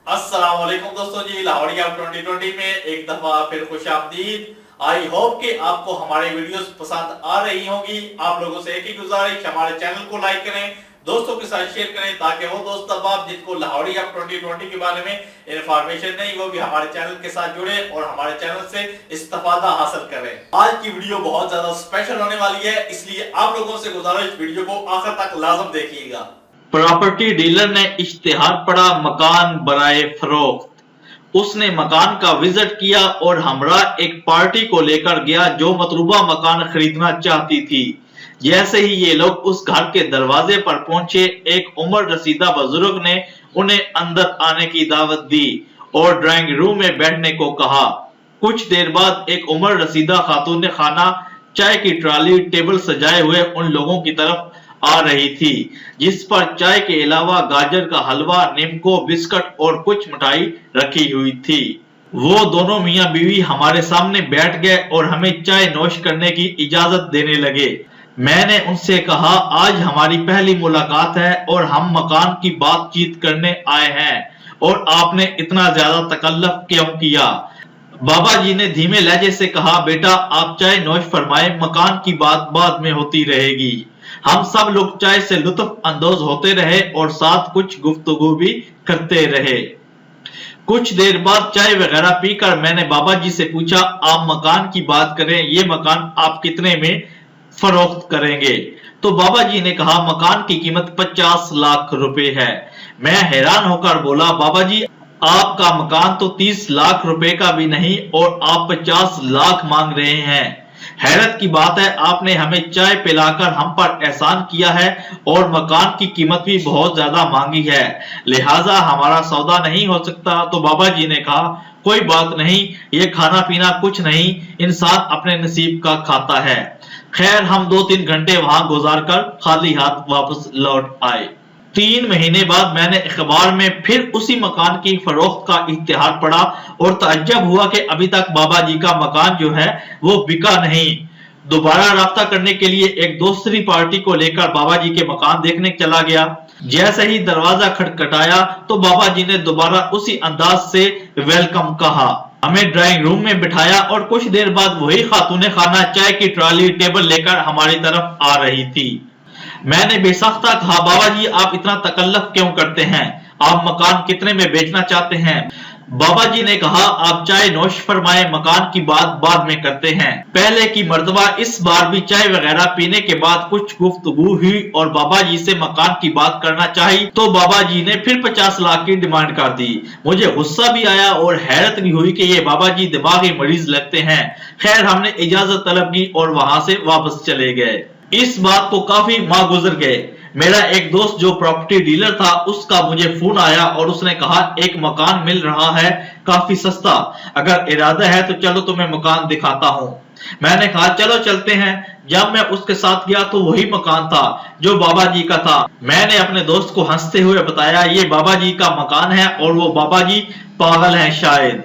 अस्सलाम वालेकुम दोस्तों जी, लाहौरिया 2020 में एक दफा फिर खुशामदीद। आई होप कि आपको हमारे वीडियोस पसंद आ रही होंगी। आप लोगों से एक ही गुजारिश, हमारे चैनल को लाइक करें, दोस्तों के साथ शेयर करें, ताकि वो दोस्त अहबाब जिनको लाहौरिया 2020 के बारे में इंफॉर्मेशन नहीं, वो भी हमारे चैनल के साथ जुड़े और हमारे चैनल से इस्तेफादा हासिल करें। आज की वीडियो बहुत ज्यादा स्पेशल होने वाली है, इसलिए आप लोगों से गुजारिश, वीडियो को आखिर तक लाजम देखिएगा। प्रॉपर्टी डीलर ने इश्तिहार पड़ा मकान बराए फरोख्त। उसने मकान का विजिट किया और हमरा एक पार्टी को लेकर गया जो मतलूबा मकान खरीदना चाहती थी। जैसे ही ये लोग उस घर के दरवाजे पर पहुंचे, एक उम्र रसीदा बुजुर्ग ने उन्हें अंदर आने की दावत दी और ड्राइंग रूम में बैठने को कहा। कुछ देर बाद एक उम्र रसीदा खातून ने खाना, चाय की ट्राली, टेबल सजाए हुए उन लोगों की तरफ आ रही थी, जिस पर चाय के अलावा गाजर का हलवा, नीमको, बिस्कुट और कुछ मिठाई रखी हुई थी। वो दोनों मियां बीवी हमारे सामने बैठ गए और हमें चाय नोश करने की इजाजत देने लगे। मैंने उनसे कहा, आज हमारी पहली मुलाकात है और हम मकान की बातचीत करने आए हैं, और आपने इतना ज्यादा तकल्लुफ क्यों किया? बाबा जी ने धीमे लहजे से कहा, बेटा आप चाय नोश फरमाए, मकान की बात बाद में होती रहेगी। हम सब लोग चाय से लुत्फ अंदोज होते रहे और साथ कुछ गुफ्तगू भी करते रहे। कुछ देर बाद चाय वगैरह पीकर मैंने बाबा जी से पूछा, आप मकान की बात करें, ये मकान आप कितने में फरोख्त करेंगे? तो बाबा जी ने कहा, मकान की कीमत 50 लाख रुपए है। मैं हैरान होकर बोला, बाबा जी आपका मकान तो 30 लाख रुपए का भी नहीं और आप 50 लाख मांग रहे हैं। हैरत की बात है, आपने हमें चाय पिलाकर हम पर एहसान किया है और मकान की कीमत भी बहुत ज्यादा मांगी है, लिहाजा हमारा सौदा नहीं हो सकता। तो बाबा जी ने कहा, कोई बात नहीं, ये खाना पीना कुछ नहीं, इंसान अपने नसीब का खाता है। खैर हम 2-3 घंटे वहां गुजारकर खाली हाथ वापस लौट आए। 3 महीने बाद मैंने अखबार में फिर उसी मकान की फरोख्त का इश्तिहार पढ़ा और ताज्जुब हुआ कि अभी तक बाबा जी का मकान जो है वो बिका नहीं। दोबारा राब्ता करने के लिए एक दूसरी पार्टी को लेकर बाबा जी के मकान देखने चला गया। जैसे ही दरवाजा खटखटाया तो बाबा जी ने दोबारा उसी अंदाज से वेलकम कहा। हमें ड्राइंग रूम में बिठाया और कुछ देर बाद वही खातूने खाना, चाय की ट्राली, टेबल लेकर हमारी तरफ आ रही थी। मैंने बेसख्ता कहा, बाबा जी आप इतना तकल्लुफ क्यों करते हैं? आप मकान कितने में बेचना चाहते हैं? बाबा जी ने कहा, आप चाय नोश फरमाए, मकान की बात बाद में करते हैं। पहले की मर्तबा इस बार भी चाय वगैरह पीने के बाद कुछ गुफ्तगू हुई और बाबा जी से मकान की बात करना चाहिए तो बाबा जी ने फिर 50 लाख की डिमांड कर दी। मुझे गुस्सा भी आया और हैरत भी हुई कि ये बाबा जी दिमागी मरीज लगते हैं। खैर हमने इजाजत तलब की और वहां से वापस चले गए। इस बात को काफी माह गुजर गए। मेरा एक दोस्त जो प्रॉपर्टी डीलर था, उसका मुझे फोन आया और उसने कहा, एक मकान मिल रहा है काफी सस्ता, अगर इरादा है तो चलो तुम्हें मकान दिखाता हूँ। मैंने कहा चलो चलते हैं। जब मैं उसके साथ गया तो वही मकान था जो बाबा जी का था। मैंने अपने दोस्त को हंसते हुए बताया, ये बाबा जी का मकान है और वो बाबा जी पागल हैं शायद।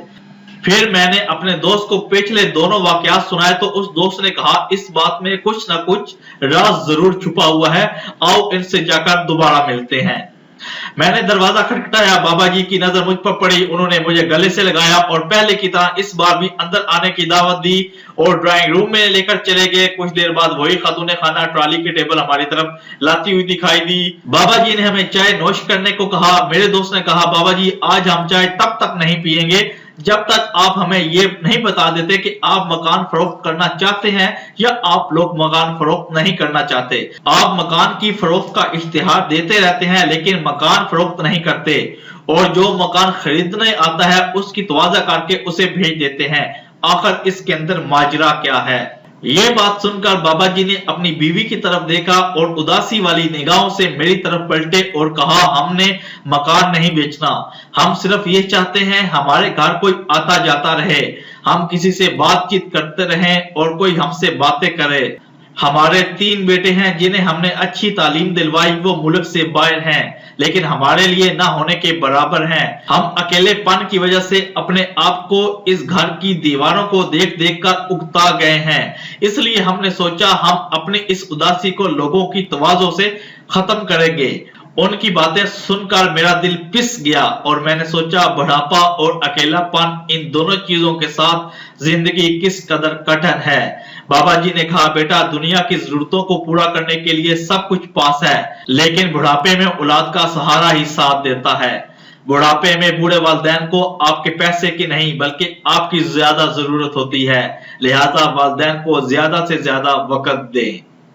फिर मैंने अपने दोस्त को पिछले दोनों वाकयात सुनाए तो उस दोस्त ने कहा, इस बात में कुछ ना कुछ राज जरूर छुपा हुआ है, आओ इनसे जाकर दोबारा मिलते हैं। मैंने दरवाजा खटखटाया, बाबा जी की नजर मुझ पर पड़ी। उन्होंने मुझे गले से लगाया और पहले की तरह इस बार भी अंदर आने की दावत दी और ड्राइंग रूम में लेकर चले गए। कुछ देर बाद वही खातूने खाना, ट्राली की टेबल हमारी तरफ लाती हुई दिखाई दी। बाबा जी ने हमें चाय नोश करने को कहा। मेरे दोस्त ने कहा, बाबा जी आज हम चाय तब तक नहीं पिएंगे जब तक आप हमें ये नहीं बता देते कि आप मकान फरोख्त करना चाहते हैं या आप लोग मकान फरोख्त नहीं करना चाहते। आप मकान की फरोख्त का इश्तिहार देते रहते हैं लेकिन मकान फरोख्त नहीं करते, और जो मकान खरीदने आता है उसकी तवाज़ा करके उसे भेज देते हैं। आखिर इसके अंदर माजरा क्या है? ये बात सुनकर बाबा जी ने अपनी बीवी की तरफ देखा और उदासी वाली निगाहों से मेरी तरफ पलटे और कहा, हमने मकान नहीं बेचना, हम सिर्फ ये चाहते हैं हमारे घर कोई आता जाता रहे, हम किसी से बातचीत करते रहें और कोई हमसे बातें करे। हमारे 3 बेटे हैं जिन्हें हमने अच्छी तालीम दिलवाई, वो मुल्क से बाहर हैं लेकिन हमारे लिए ना होने के बराबर हैं। हम अकेलेपन की वजह से अपने आप को इस घर की दीवारों को देख देख कर उकता गए हैं, इसलिए हमने सोचा हम अपनी इस उदासी को लोगों की तवाज़ो से खत्म करेंगे उनकी बातें सुनकर मेरा दिल पिस गया और मैंने सोचा बुढ़ापा और अकेलापन, इन दोनों चीजों के साथ जिंदगी किस कदर कठिन है। बाबा जी ने कहा, बेटा दुनिया की जरूरतों को पूरा करने के लिए सब कुछ पास है, लेकिन बुढ़ापे में औलाद का सहारा ही साथ देता है। बुढ़ापे में बूढ़े वालिदैन को आपके पैसे की नहीं बल्कि आपकी ज्यादा जरूरत होती है, लिहाजा वालिदैन को ज्यादा से ज्यादा वक्त दें।